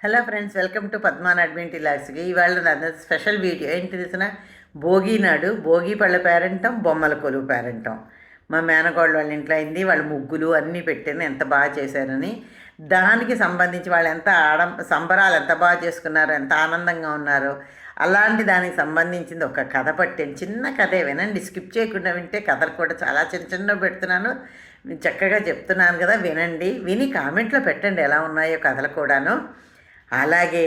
Hello friends, welcome to Padma Nadiminti లాగ్స్కి. ఇవాళ నా స్పెషల్ వీడియో ఏంటి తెలిసిన, భోగి నాడు భోగి పళ్ళ పేరంటం, బొమ్మల కొలువు పేరంటం. మా మేనగోళ్ళ వాళ్ళ ఇంట్లో అయింది. వాళ్ళు ముగ్గులు అన్నీ పెట్టాను, ఎంత బాగా చేశారని. దానికి సంబంధించి వాళ్ళు ఎంత సంబరాలు ఎంత బాగా చేసుకున్నారో, ఎంత ఆనందంగా ఉన్నారో, అలాంటి దానికి సంబంధించింది ఒక కథ పట్టాను. చిన్న కథే, వినండి, స్కిప్ చేయకుండా వింటే. కథలు కూడా చాలా చిన్న చిన్న పెడుతున్నాను, చక్కగా చెప్తున్నాను కదా, వినండి. విని కామెంట్లో పెట్టండి ఎలా ఉన్నాయో కథలు కూడాను. అలాగే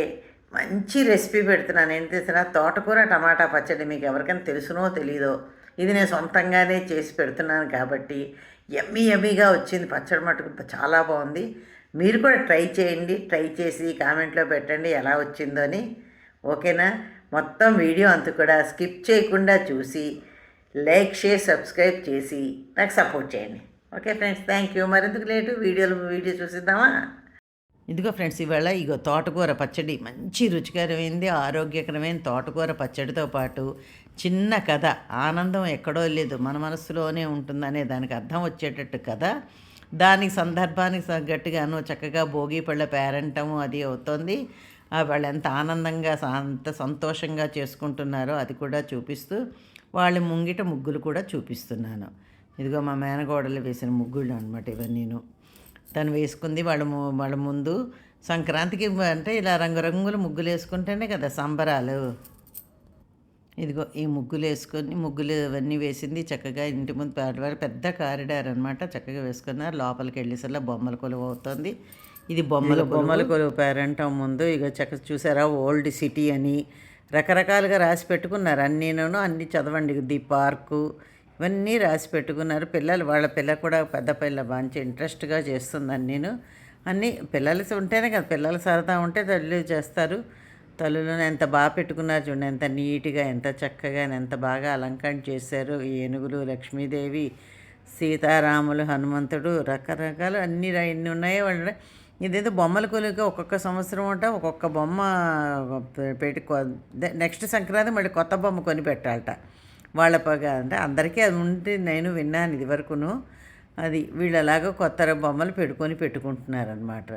మంచి రెసిపీ పెడుతున్నాను. ఏం తెలిసిన, తోటకూర టమాటా పచ్చడి. మీకు ఎవరికైనా తెలుసునో తెలీదో, ఇది నేను సొంతంగానే చేసి పెడుతున్నాను కాబట్టి యమ్మీగా వచ్చింది. పచ్చడి మటుకు చాలా బాగుంది. మీరు కూడా ట్రై చేయండి. ట్రై చేసి కామెంట్లో పెట్టండి ఎలా వచ్చిందో అని. ఓకేనా? మొత్తం వీడియో అంతా కూడా స్కిప్ చేయకుండా చూసి లైక్, షేర్, సబ్స్క్రైబ్ చేసి నాకు సపోర్ట్ చేయండి. Okay friends, thank you. మరెందుకు లేటు, వీడియో చూసిద్దామా? ఇదిగో ఫ్రెండ్స్, ఇవాళ తోటకూర పచ్చడి, మంచి రుచికరమైంది, ఆరోగ్యకరమైన తోటకూర పచ్చడితో పాటు చిన్న కథ. ఆనందం ఎక్కడో లేదు, మన మనసులోనే ఉంటుందనే దానికి అర్థం వచ్చేటట్టు కథ. దానికి సందర్భానికి తగ్గట్టుగాను చక్కగా భోగి పళ్ళ పేరంటము అది అవుతుంది. వాళ్ళు ఎంత ఆనందంగా అంత సంతోషంగా చేసుకుంటున్నారో అది కూడా చూపిస్తూ, వాళ్ళ ముంగిట ముగ్గులు కూడా చూపిస్తున్నాను. ఇదిగో మా మేనగోడలు వేసిన ముగ్గులు అనమాట ఇవన్నీను. తను వేసుకుంది. వాళ్ళ ముందు సంక్రాంతికి అంటే ఇలా రంగురంగుల ముగ్గులు వేసుకుంటేనే కదా సంబరాలు. ఇదిగో ఈ ముగ్గులు వేసుకొని, ముగ్గులు అవన్నీ వేసింది చక్కగా. ఇంటి ముందు పెద్ద కారిడార్ అనమాట, చక్కగా వేసుకున్నారు. లోపలికి వెళ్ళేసరిలా బొమ్మల కొలువు అవుతుంది. ఇది బొమ్మల కొలువు పేరంటం ముందు ఇక చక్కగా చూసారా, ఓల్డ్ సిటీ అని రకరకాలుగా రాసి పెట్టుకున్నారు. అన్నీ చదవండి. ది పార్కు ఇవన్నీ రాసి పెట్టుకున్నారు. వాళ్ళ పిల్ల కూడా పెద్ద పిల్ల మంచి ఇంట్రెస్ట్గా చేస్తుందని నేను అన్నీ పిల్లలు ఉంటేనే కదా, పిల్లలు సరదా ఉంటే తల్లి చేస్తారు. తల్లులను ఎంత బాగా పెట్టుకున్నారు చూడండి, ఎంత నీట్గా, ఎంత చక్కగా, ఎంత బాగా అలంకరణ చేశారు. ఏనుగులు, లక్ష్మీదేవి, సీతారాములు, హనుమంతుడు, రకరకాలు అన్నీ ఎన్ని ఉన్నాయో వాళ్ళు. ఇదేదో బొమ్మల కొలువుగా ఒక్కొక్క సంవత్సరం అంట ఒక్కొక్క బొమ్మ నెక్స్ట్ సంక్రాంతి మళ్ళీ కొత్త బొమ్మ కొని పెట్టాలట వాళ్ళ అంటే అందరికీ అది ఉంటే నేను విన్నాను ఇది వరకును. అది వీళ్ళలాగా కొత్త బొమ్మలు పెట్టుకుంటున్నారనమాట.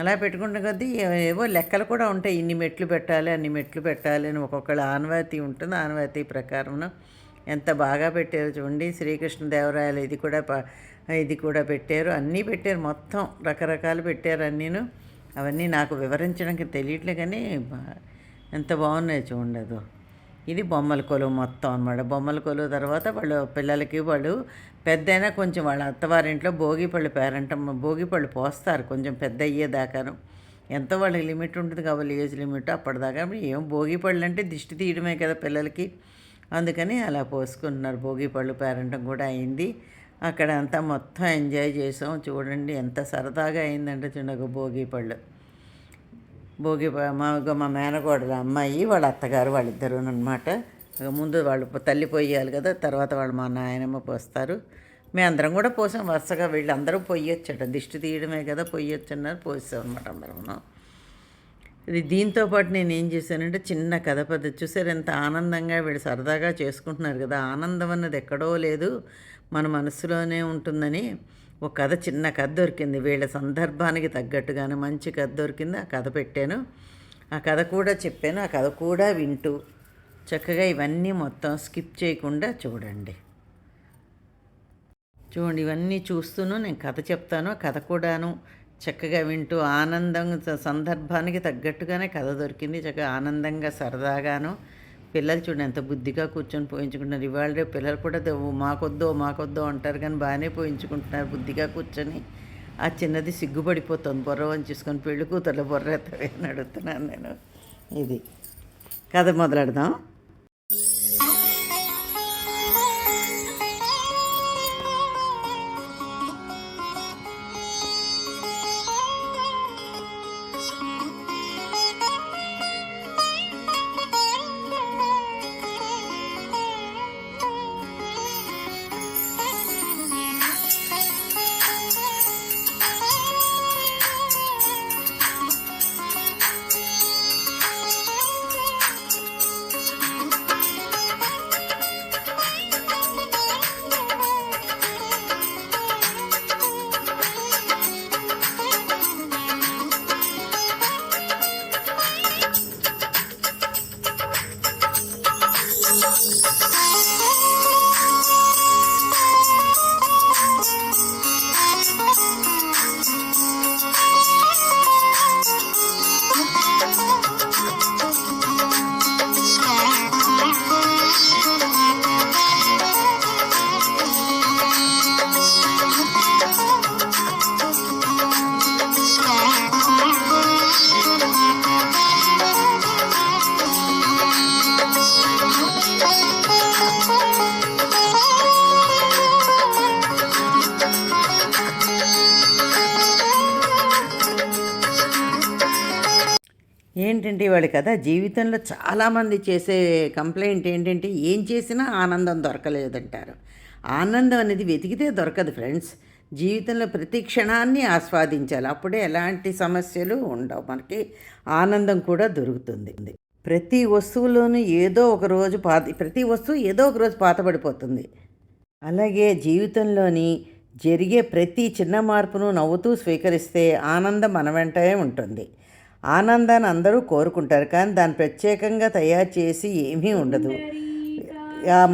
అలా పెట్టుకుంటే కొద్దీ ఏవో లెక్కలు కూడా ఉంటాయి. ఇన్ని మెట్లు పెట్టాలి, అన్ని మెట్లు పెట్టాలి అని ఒక్కొక్కళ్ళ ఆనవాయితీ ఉంటుంది. ఆనవాయితీ ప్రకారం ఎంత బాగా పెట్టారు చూడండి. శ్రీకృష్ణదేవరాయలు ఇది కూడా పెట్టారు, అన్నీ పెట్టారు, మొత్తం రకరకాలు పెట్టారు అన్నీను. అవన్నీ నాకు వివరించడానికి తెలియట్లే, కానీ ఎంత బాగున్నాయి చూడండి. ఇది బొమ్మల కొలువు మొత్తం అనమాట. బొమ్మల కొలువు తర్వాత పిల్లలకి పెద్దయినా కొంచెం వాళ్ళ అత్తవారింట్లో భోగిపళ్ళు పోస్తారు కొంచెం పెద్ద అయ్యేదాకాను. ఎంతో వాళ్ళకి లిమిట్ ఉంటుంది కాబట్టి, ఏజ్ లిమిట్ అప్పటిదాకా. ఏం భోగిపళ్ళు అంటే దిష్టి తీయడమే కదా పిల్లలకి, అందుకని అలా పోసుకుంటున్నారు. భోగిపళ్ళు పేరంటం కూడా అయింది. అక్కడ అంతా మొత్తం ఎంజాయ్ చేసాం. చూడండి ఎంత సరదాగా అయిందంటే చూడక భోగిపళ్ళు. మా మేనగోడల అమ్మాయి, వాళ్ళ అత్తగారు, వాళ్ళిద్దరూ అనమాట. ముందు వాళ్ళు తల్లి పొయ్యాలి కదా, తర్వాత వాళ్ళు మా నాయనమ్మ పోస్తారు. మేమందరం కూడా పోసాం వరుసగా. వీళ్ళందరూ పొయ్యొచ్చట, దిష్టి తీయడమే కదా పొయ్యొచ్చు అన్నారు, పోసాం అనమాట అందరం. ఇది దీంతోపాటు నేను ఏం చేశానంటే చిన్న కథ పద్ధతి. చూసారు ఎంత ఆనందంగా వీళ్ళు సరదాగా చేసుకుంటున్నారు కదా. ఆనందం అన్నది ఎక్కడో లేదు, మన మనసులోనే ఉంటుందని ఒక కథ, చిన్న కథ దొరికింది. వీళ్ళ సందర్భానికి తగ్గట్టుగానే మంచి కథ దొరికింది. ఆ కథ పెట్టాను, ఆ కథ కూడా చెప్పాను. ఆ కథ కూడా వింటూ చక్కగా ఇవన్నీ మొత్తం స్కిప్ చేయకుండా చూడండి. ఇవన్నీ చూస్తూను నేను కథ చెప్తాను. కథ కూడాను చక్కగా వింటూ ఆనందం, సందర్భానికి తగ్గట్టుగానే కథ దొరికింది. చక్కగా ఆనందంగా సరదాగాను. పిల్లలు చూడండి ఎంత బుద్ధిగా కూర్చొని పోయించుకుంటున్నారు. ఇవాళ రేపు పిల్లలు కూడా మాకొద్దో అంటారు, కానీ బాగానే పోయించుకుంటున్నారు బుద్ధిగా కూర్చొని. ఆ చిన్నది సిగ్గుపడిపోతుంది, బొర్ర అని చూసుకొని పెళ్లి కూతుర్ల బొర్ర ఎత్తవే అని అడుగుతున్నాను నేను. ఇది కథ మొదలెడదాం. ఏంటంటే ఇవాళ కదా జీవితంలో చాలామంది చేసే కంప్లైంట్ ఏంటంటే ఏం చేసినా ఆనందం దొరకలేదంటారు. ఆనందం అనేది వెతికితే దొరకదు ఫ్రెండ్స్. జీవితంలో ప్రతి క్షణాన్ని ఆస్వాదించాలి. అప్పుడే ఎలాంటి సమస్యలు ఉండవు. మనకి ఆనందం కూడా దొరుకుతుంది. ప్రతి వస్తువులోనూ ఏదో ఒక రోజు ప్రతి వస్తువు ఏదో ఒక రోజు పాతబడిపోతుంది. అలాగే జీవితంలోని జరిగే ప్రతి చిన్న మార్పును నవ్వుతూ స్వీకరిస్తే ఆనందం మన వెంటే ఉంటుంది. ఆనందాన్ని అందరూ కోరుకుంటారు, కానీ దాన్ని ప్రత్యేకంగా తయారు చేసి ఏమీ ఉండదు.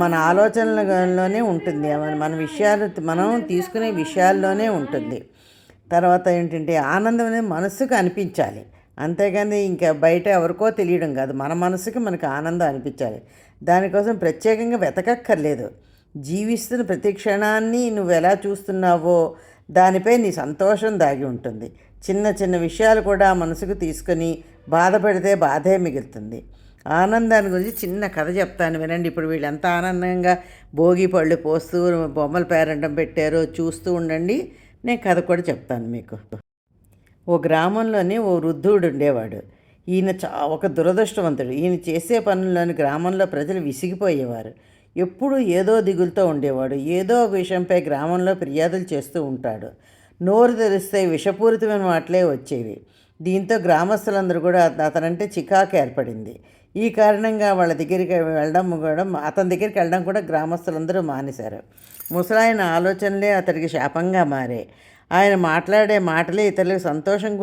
మన ఆలోచనలలోనే ఉంటుంది, మన విషయాలు మనం తీసుకునే విషయాల్లోనే ఉంటుంది. తర్వాత ఏంటంటే ఆనందం అనేది మనసుకు అనిపించాలి, అంతేగాని ఇంకా బయట ఎవరికో తెలియడం కాదు. మన మనసుకి మనకు ఆనందం అనిపించాలి. దానికోసం ప్రత్యేకంగా వెతకక్కర్లేదు. జీవిస్తున్న ప్రతి క్షణాన్ని నువ్వు ఎలా చూస్తున్నావో దానిపై నీ సంతోషం దాగి ఉంటుంది. చిన్న చిన్న విషయాలు కూడా మనసుకు తీసుకొని బాధపడితే బాధే మిగులుతుంది. ఆనందాన్ని గురించి చిన్న కథ చెప్తాను వినండి. ఇప్పుడు వీళ్ళు ఎంత ఆనందంగా భోగి పళ్ళు పోస్తూ బొమ్మల పేరంటం పెట్టారో చూస్తూ ఉండండి. నేను కథ కూడా చెప్తాను మీకు. ఓ గ్రామంలోనే ఓ వృద్ధుడు ఉండేవాడు. ఈయన ఒక దురదృష్టవంతుడు. ఈయన చేసే పనుల్లోని గ్రామంలో ప్రజలు విసిగిపోయేవారు. ఎప్పుడూ ఏదో దిగులుతో ఉండేవాడు. ఏదో ఒక విషయంపై గ్రామంలో ఫిర్యాదులు చేస్తూ ఉంటాడు. నోరు తెరిస్తే విషపూరితమైన మాటలే వచ్చేవి. దీంతో గ్రామస్తులందరూ కూడా అతనంటే చికాకు ఏర్పడింది. ఈ కారణంగా వాళ్ళ దగ్గరికి అతని దగ్గరికి వెళ్ళడం కూడా గ్రామస్తులందరూ మానేశారు. ముసలాయన ఆలోచనలే అతడికి శాపంగా మారాయి. ఆయన మాట్లాడే మాటలే ఇతరుల సంతోషం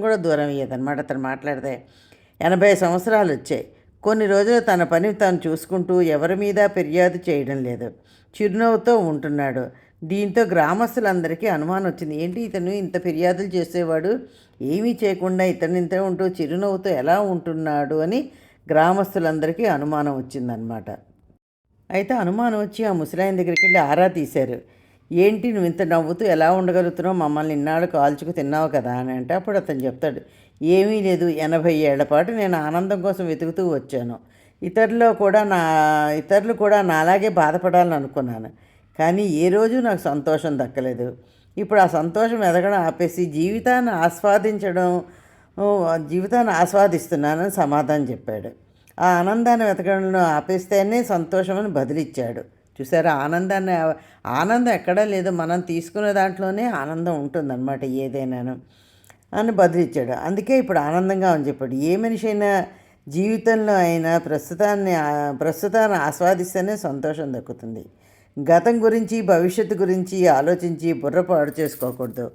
కూడా దూరం అయ్యేదన్నమాట. అతను మాట్లాడితే 80 సంవత్సరాలు వచ్చాయి. కొన్ని రోజులు తన పని తాను చూసుకుంటూ ఎవరి మీద ఫిర్యాదు చేయడం లేదు. చిరునవ్వుతో ఉంటున్నాడు. దీంతో గ్రామస్తులందరికీ అనుమానం వచ్చింది. ఏంటి ఇతను ఇంత ఫిర్యాదులు చేసేవాడు ఏమీ చేయకుండా ఇంత ఉంటూ చిరునవ్వుతో ఎలా ఉంటున్నాడు అని గ్రామస్తులందరికీ అనుమానం వచ్చిందనమాట. అయితే అనుమానం వచ్చి ఆ ముసలాయన దగ్గరికి వెళ్ళి ఆరా తీశారు. ఏంటి నువ్వు ఇంత నవ్వుతూ ఎలా ఉండగలుగుతున్నావు, మమ్మల్ని ఇన్నాళ్ళు కాల్చుకు తిన్నావు కదా అని అంటే అప్పుడు అతను చెప్తాడు, ఏమీ లేదు, 80 ఏళ్ల పాటు నేను ఆనందం కోసం వెతుకుతూ వచ్చాను. ఇతరులు కూడా నాలాగే బాధపడాలని అనుకున్నాను, కానీ ఏ రోజు నాకు సంతోషం దక్కలేదు. ఇప్పుడు ఆ సంతోషం ఎదగడం ఆపేసి జీవితాన్ని ఆస్వాదిస్తున్నానని సమాధానం చెప్పాడు. ఆ ఆనందాన్ని వెతకడంలో ఆపేస్తేనే సంతోషం అని బదిలిచ్చాడు. చూసారా, ఆనందం ఎక్కడా లేదు, మనం తీసుకునే దాంట్లోనే ఆనందం ఉంటుందన్నమాట ఏదైనాను అని బదిలిచ్చాడు. అందుకే ఇప్పుడు ఆనందంగా అని చెప్పాడు. ఏ మనిషి అయినా జీవితంలో అయినా ప్రస్తుతాన్ని ఆస్వాదిస్తేనే సంతోషం దక్కుతుంది. గతం గురించి భవిష్యత్తు గురించి ఆలోచించి బుర్ర పాడు చేసుకోకూడదు.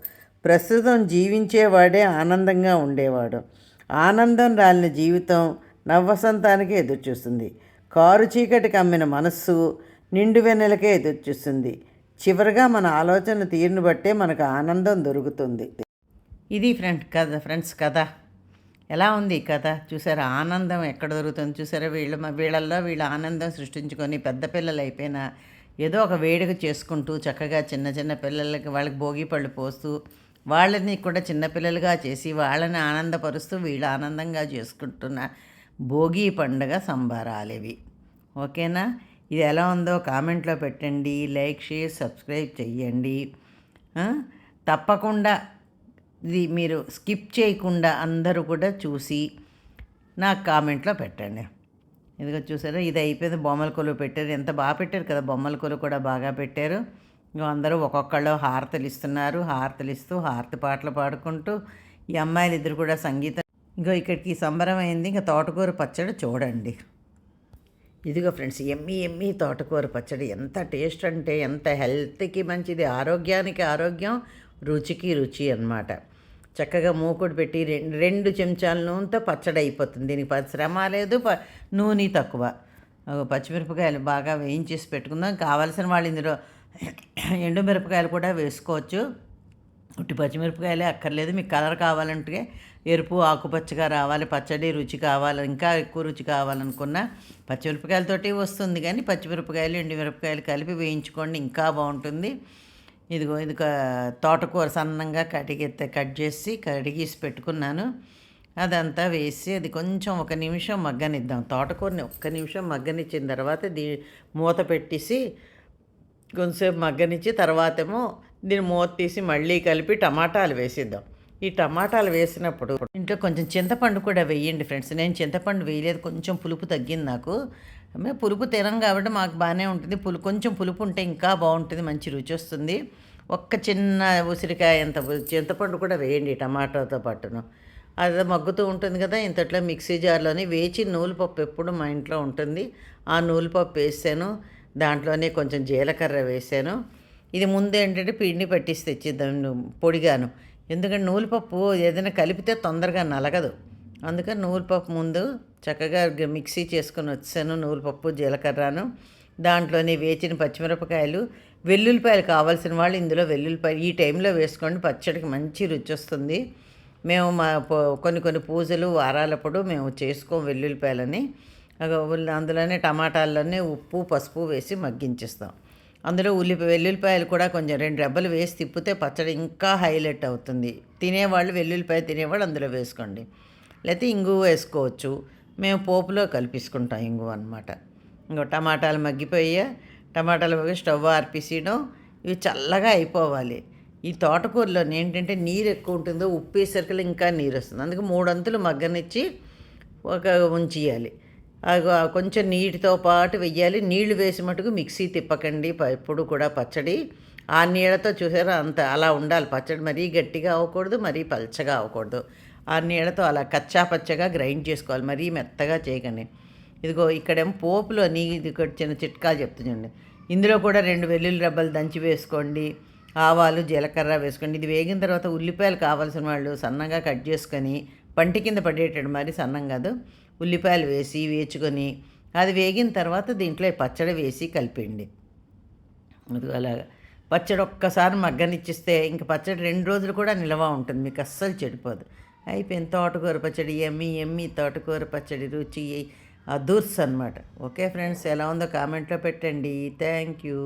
ప్రస్తుతం జీవించేవాడే ఆనందంగా ఉండేవాడు. ఆనందం రాలిన జీవితం నవ్వసంతానికి ఎదురుచూస్తుంది. కారు చీకటి కమ్మిన మనస్సు నిండు వెన్నెలకే ఎదురుచూస్తుంది. చివరిగా మన ఆలోచన తీరును బట్టే మనకు ఆనందం దొరుకుతుంది. ఇది ఫ్రెండ్స్ కథ. ఎలా ఉంది ఈ కథ? చూసారా, ఆనందం ఎక్కడ దొరుకుతుంది చూసారా? వీళ్ళల్లో వీళ్ళ ఆనందం సృష్టించుకొని పెద్ద పిల్లలు అయిపోయినా ఏదో ఒక వేడుక చేసుకుంటూ చక్కగా చిన్న చిన్న పిల్లలకి వాళ్ళకి భోగి పళ్ళు పోస్తూ వాళ్ళని కూడా చిన్నపిల్లలుగా చేసి వాళ్ళని ఆనందపరుస్తూ వీళ్ళు ఆనందంగా చేసుకుంటున్న భోగి పండుగ సంబరాలివి. ఓకేనా? ఇది ఎలా ఉందో కామెంట్లో పెట్టండి. లైక్, షేర్, సబ్స్క్రైబ్ చెయ్యండి. తప్పకుండా ఇది మీరు స్కిప్ చేయకుండా అందరూ కూడా చూసి నాకు కామెంట్లో పెట్టండి. ఇదిగో చూసారా, ఇది అయిపోయింది. బొమ్మల కొలువు పెట్టారు. ఎంత బాగా పెట్టారు కదా, బొమ్మల కొలువు కూడా బాగా పెట్టారు. అందరూ ఒక్కొక్కళ్ళు హారతలు ఇస్తున్నారు. హారతలు ఇస్తూ హారతి పాటలు పాడుకుంటూ ఈ అమ్మాయిలు ఇద్దరు కూడా సంగీతం. ఇక్కడికి సంబరం అయింది. ఇంకా తోటకూర పచ్చడి చూడండి. ఇదిగో ఫ్రెండ్స్, ఎమ్మి తోటకూర పచ్చడి ఎంత టేస్ట్ అంటే ఎంత హెల్త్కి మంచిది, ఆరోగ్యానికి ఆరోగ్యం, రుచికి రుచి అన్నమాట. చక్కగా మూకుడు పెట్టి 2 చెంచాల నూనెతో పచ్చడి అయిపోతుంది. దీనికి శ్రమ లేదు, నూనె తక్కువ. పచ్చిమిరపకాయలు బాగా వేయించేసి పెట్టుకుందాం. కావాల్సిన వాళ్ళు ఇందులో ఎండుమిరపకాయలు కూడా వేసుకోవచ్చు. ఉట్టి పచ్చిమిరపకాయలే అక్కర్లేదు. మీకు కలర్ కావాలంటే ఎరుపు ఆకుపచ్చగా రావాలి, పచ్చడి రుచి కావాలి, ఇంకా ఎక్కువ రుచి కావాలనుకున్న పచ్చిమిరపకాయలతోటి వస్తుంది. కానీ పచ్చిమిరపకాయలు ఎండుమిరపకాయలు కలిపి వేయించుకోండి, ఇంకా బాగుంటుంది. ఇది తోటకూర సన్నంగా కట్ చేసి కడిగేసి పెట్టుకున్నాను. అదంతా వేసి అది కొంచెం 1 నిమిషం మగ్గనిద్దాం. తోటకూరని 1 నిమిషం మగ్గనిచ్చిన తర్వాత మూత పెట్టేసి కొంచెంసేపు మగ్గనిచ్చి తర్వాతేమో దీన్ని మూత తీసి మళ్ళీ కలిపి టమాటాలు వేసిద్దాం. ఈ టమాటాలు వేసినప్పుడు ఇంట్లో కొంచెం చింతపండు కూడా వేయండి ఫ్రెండ్స్. నేను చింతపండు వేయలేదు, కొంచెం పులుపు తగ్గింది నాకు. మేము పులుపు తినం కాబట్టి మాకు బాగానే ఉంటుంది. కొంచెం పులుపు ఉంటే ఇంకా బాగుంటుంది, మంచి రుచి వస్తుంది. ఒక్క చిన్న ఉసిరికాయ అంత చింతపండు కూడా వేయండి టమాటాతో పాటును. అది మగ్గుతూ ఉంటుంది కదా, ఇంతట్లో మిక్సీ జార్లోని వేచి నూలుపప్పు ఎప్పుడు మా ఇంట్లో ఉంటుంది. ఆ నూలుపప్పు వేసాను, దాంట్లోనే కొంచెం జీలకర్ర వేసాను. ఇది ముందు ఏంటంటే పిండి పట్టిసి తెచ్చిద్దాం పొడిగాను, ఎందుకంటే నూలుపప్పు ఏదైనా కలిపితే తొందరగా నలగదు. అందుకని నూలుపప్పు ముందు చక్కగా మిక్సీ చేసుకొని వచ్చాను, నూలుపప్పు జీలకర్రను. దాంట్లోనే వేచిన పచ్చిమిరపకాయలు, వెల్లుల్లిపాయలు కావాల్సిన వాళ్ళు ఇందులో వెల్లుల్లిపాయలు ఈ టైంలో వేసుకోండి, పచ్చడికి మంచి రుచి వస్తుంది. మేము మా కొన్ని పూజలు వారాలప్పుడు మేము చేసుకోం వెల్లుల్లిపాయలని. అందులోనే టమాటాల్లోనే ఉప్పు పసుపు వేసి మగ్గించేస్తాం. అందులో వెల్లుల్లిపాయలు కూడా కొంచెం 2 రెబ్బలు వేసి తిప్పితే పచ్చడి ఇంకా హైలైట్ అవుతుంది. తినేవాళ్ళు వెల్లుల్లిపాయ తినేవాళ్ళు అందులో వేసుకోండి, లేకపోతే ఇంగువ వేసుకోవచ్చు. మేము పోపులో కలిపేసుకుంటాం ఇంగువ అనమాట. ఇంకో టమాటాలు మగ్గిపోయా, టమాటాలు మగ్గి స్టవ్ ఆర్పేసేయడం. ఇవి చల్లగా అయిపోవాలి. ఈ తోటకూరలో ఏంటంటే నీరు ఎక్కువ ఉంటుందో, ఉప్పు వేసరికి ఇంకా నీరు వస్తుంది. అందుకే 3 అంతులు మగ్గనిచ్చి ఉంచేయాలి. కొంచెం నీటితో పాటు వెయ్యాలి. నీళ్లు వేసి మటుకు మిక్సీ తిప్పకండి ఎప్పుడు కూడా పచ్చడి. ఆ నీళ్ళతో చూసారా అంత అలా ఉండాలి పచ్చడి. మరీ గట్టిగా అవ్వకూడదు, మరీ పల్చగా అవ్వకూడదు. ఆ నీళ్ళతో అలా కచ్చా పచ్చగా గ్రైండ్ చేసుకోవాలి, మరీ మెత్తగా చేయకండి. ఇదిగో ఇక్కడేమో పోపులోని ఇది చిన్న చిట్కాలు చెప్తుందండి. ఇందులో కూడా 2 వెల్లుల్లి రెబ్బలు దంచి వేసుకోండి, ఆవాలు జీలకర్ర వేసుకోండి. ఇది వేగిన తర్వాత ఉల్లిపాయలు కావాల్సిన వాళ్ళు సన్నగా కట్ చేసుకొని, పంటి కింద పడేటట్టు మరి సన్నం కాదు, ఉల్లిపాయలు వేసి వేచుకొని, అది వేగిన తర్వాత దీంట్లో పచ్చడి వేసి కలిపేయండి. అది అలాగా పచ్చడి ఒక్కసారి మగ్గనిచ్చిస్తే ఇంక పచ్చడి 2 రోజులు కూడా నిల్వ ఉంటుంది, మీకు అస్సలు చెడిపోదు. అయిపోయింది తోటకూర పచ్చడి. ఎమ్మి తోటకూర పచ్చడి రుచి అదూర్స్ అనమాట. ఓకే ఫ్రెండ్స్, ఎలా ఉందో కామెంట్లో పెట్టండి. Thank you.